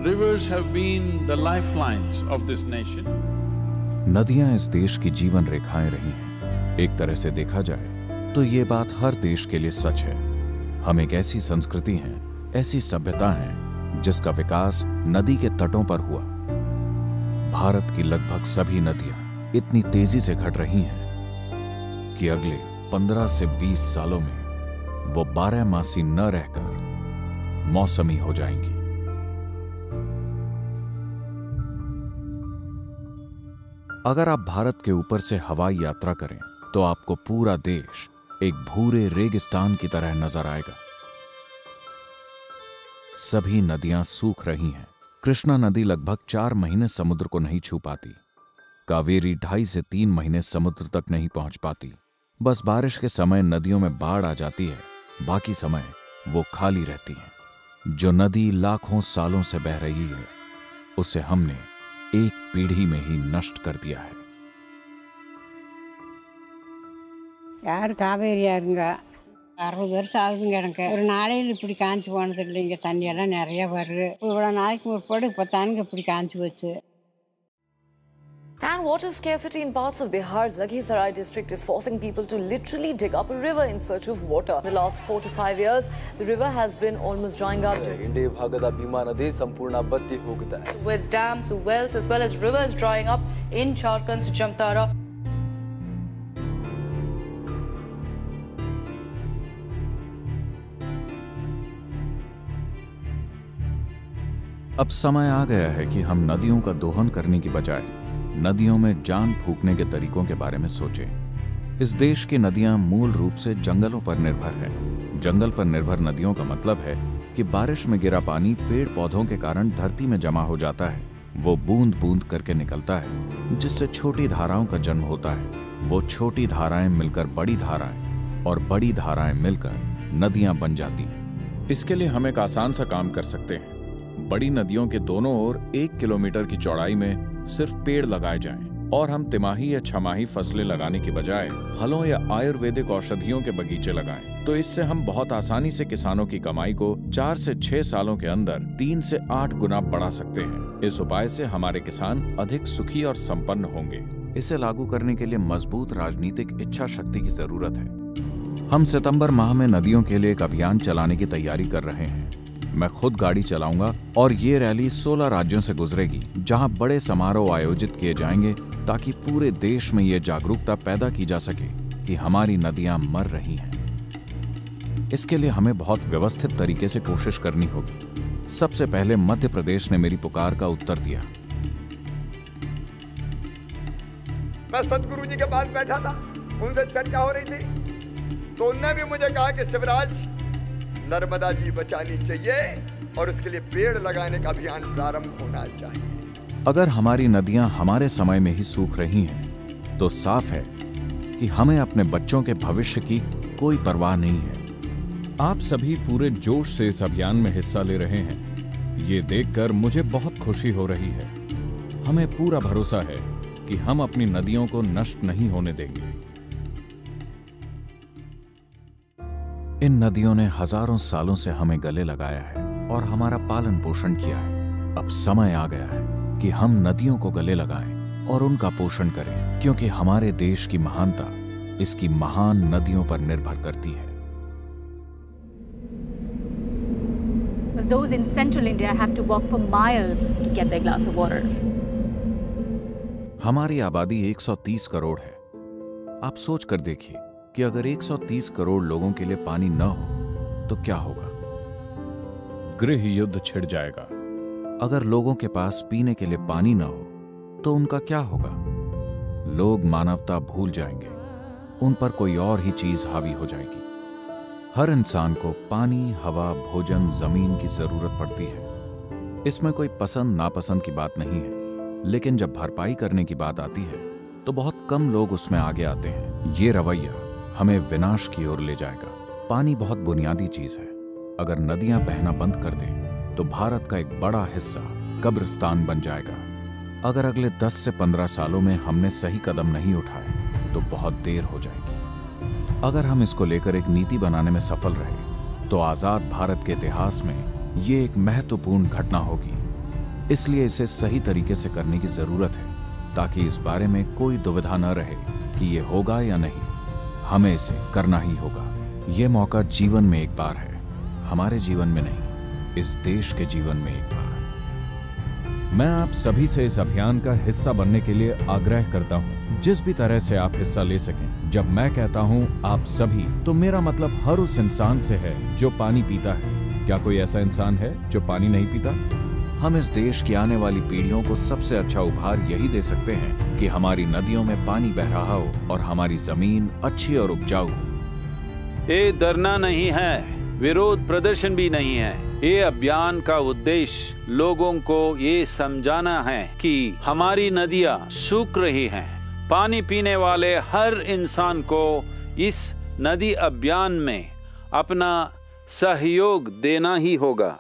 Rivers have been the lifelines of this nation. नदियां इस देश की जीवन रेखाएं रही हैं। एक तरह से देखा जाए तो ये बात हर देश के लिए सच है। हम एक ऐसी संस्कृति हैं, ऐसी सभ्यता हैं जिसका विकास नदी के तटों पर हुआ। भारत की लगभग सभी नदियां इतनी तेजी से घट रही हैं कि अगले 15 से 20 सालों में वो 12मासी न रहकर मौसमी हो जाएंगी। अगर आप भारत के ऊपर से हवाई यात्रा करें तो आपको पूरा देश एक भूरे रेगिस्तान की तरह नजर आएगा। सभी नदियां सूख रही हैं। कृष्णा नदी लगभग 4 महीने समुद्र को नहीं छू पाती। कावेरी 2.5 से 3 महीने समुद्र तक नहीं पहुंच पाती। बस बारिश के समय नदियों में बाढ़ आ जाती है, बाकी समय वो खाली रहती हैं। जो नदी लाखों सालों से बह रही है, उसे हमने एक पीढ़ी में ही नष्ट कर दिया है। यार कावेरी यारुंगा 60 வருஷம் ஆகுதுங்க எனக்கு. ஒரு நாளையில் இப்படி காஞ்சி போனது இல்லைங்க. தண்ணியெல்லாம் நிறைய வருது. இவ்வளோ நாளைக்கு முற்பாடு இப்போ தானுங்க இப்படி காஞ்சி போச்சு. And water scarcity in parts of Bihar's Lakhisarai district is forcing people to literally dig up a river in search of water. In the last 4 to 5 years, the river has been almost drying up. India Bhagada Bhima Nadi Sampurna Batti Hogta hai. With dams, wells as well as rivers drying up in Jharkhand's Jamtara. अब समय आ गया है कि हम नदियों का दोहन करने की बजाय नदियों में जान फूंकने के तरीकों के बारे में सोचें। इस देश की नदियां मूल रूप से जंगलों पर निर्भर हैं। जंगल पर निर्भर नदियों का मतलब है कि बारिश में गिरा पानी पेड़ पौधों के कारण धरती में जमा हो जाता है। वो बूंद बूंद करके निकलता है, जिससे छोटी धाराओं का जन्म होता है। वो छोटी धाराएं मिलकर बड़ी धाराएं और बड़ी धाराएं मिलकर नदियां बन जाती हैं। इसके लिए हम एक आसान सा काम कर सकते हैं। बड़ी नदियों के दोनों ओर 1 किलोमीटर की चौड़ाई में सिर्फ पेड़ लगाए जाएं और हम तिमाही या छमाही फसलें लगाने की बजाय फलों या आयुर्वेदिक औषधियों के बगीचे लगाएं। तो इससे हम बहुत आसानी से किसानों की कमाई को 4 से 6 सालों के अंदर 3 से 8 गुना बढ़ा सकते हैं। इस उपाय से हमारे किसान अधिक सुखी और संपन्न होंगे। इसे लागू करने के लिए मजबूत राजनीतिक इच्छा शक्ति की जरूरत है। हम सितंबर माह में नदियों के लिए एक अभियान चलाने की तैयारी कर रहे हैं। मैं खुद गाड़ी चलाऊंगा और ये रैली 16 राज्यों से गुजरेगी, जहां बड़े समारोह आयोजित किए जाएंगे ताकि पूरे देश में ये जागरूकता पैदा की जा सके कि हमारी नदियां मर रही हैं। इसके लिए हमें बहुत व्यवस्थित तरीके से कोशिश करनी होगी। सबसे पहले मध्य प्रदेश ने मेरी पुकार का उत्तर दिया। मैं सतगुरु जी के पास बैठा था, उनसे चर्चा हो रही थी, तो उनने भी मुझे कहा कि शिवराज, नर्मदा जी बचानी चाहिए और उसके लिए पेड़ लगाने का अभियान प्रारंभ होना चाहिए। अगर हमारी नदियां हमारे समय में ही सूख रही हैं, तो साफ है कि हमें अपने बच्चों के भविष्य की कोई परवाह नहीं है। आप सभी पूरे जोश से इस अभियान में हिस्सा ले रहे हैं। ये देखकर मुझे बहुत खुशी हो रही है। हमें पूरा भरोसा है कि हम अपनी नदियों को नष्ट नहीं होने देंगे। इन नदियों ने हजारों सालों से हमें गले लगाया है और हमारा पालन पोषण किया है। अब समय आ गया है कि हम नदियों को गले लगाएं और उनका पोषण करें, क्योंकि हमारे देश की महानता इसकी महान नदियों पर निर्भर करती है। Those in central India have to walk for miles to get their glass of water. हमारी आबादी 130 करोड़ है। आप सोच कर देखिए कि अगर 130 करोड़ लोगों के लिए पानी न हो तो क्या होगा? गृह युद्ध छिड़ जाएगा। अगर लोगों के पास पीने के लिए पानी न हो तो उनका क्या होगा? लोग मानवता भूल जाएंगे, उन पर कोई और ही चीज हावी हो जाएगी। हर इंसान को पानी, हवा, भोजन, जमीन की जरूरत पड़ती है। इसमें कोई पसंद नापसंद की बात नहीं है, लेकिन जब भरपाई करने की बात आती है तो बहुत कम लोग उसमें आगे आते हैं। ये रवैया हमें विनाश की ओर ले जाएगा। पानी बहुत बुनियादी चीज है। अगर नदियां बहना बंद कर दें तो भारत का एक बड़ा हिस्सा कब्रिस्तान बन जाएगा। अगर अगले 10 से 15 सालों में हमने सही कदम नहीं उठाए तो बहुत देर हो जाएगी। अगर हम इसको लेकर एक नीति बनाने में सफल रहे तो आजाद भारत के इतिहास में ये एक महत्वपूर्ण घटना होगी। इसलिए इसे सही तरीके से करने की जरूरत है, ताकि इस बारे में कोई दुविधा न रहे कि ये होगा या नहीं। हमें इसे करना ही होगा। ये मौका जीवन में एक बार है, हमारे जीवन में नहीं, इस देश के जीवन में एक बार। मैं आप सभी से इस अभियान का हिस्सा बनने के लिए आग्रह करता हूं, जिस भी तरह से आप हिस्सा ले सकें। जब मैं कहता हूं आप सभी, तो मेरा मतलब हर उस इंसान से है जो पानी पीता है। क्या कोई ऐसा इंसान है जो पानी नहीं पीता? हम इस देश की आने वाली पीढ़ियों को सबसे अच्छा उपहार यही दे सकते हैं कि हमारी नदियों में पानी बह रहा हो और हमारी जमीन अच्छी और उपजाऊ हो। ये डरना नहीं है, विरोध प्रदर्शन भी नहीं है। ये अभियान का उद्देश्य लोगों को ये समझाना है कि हमारी नदियां सूख रही हैं। पानी पीने वाले हर इंसान को इस नदी अभियान में अपना सहयोग देना ही होगा।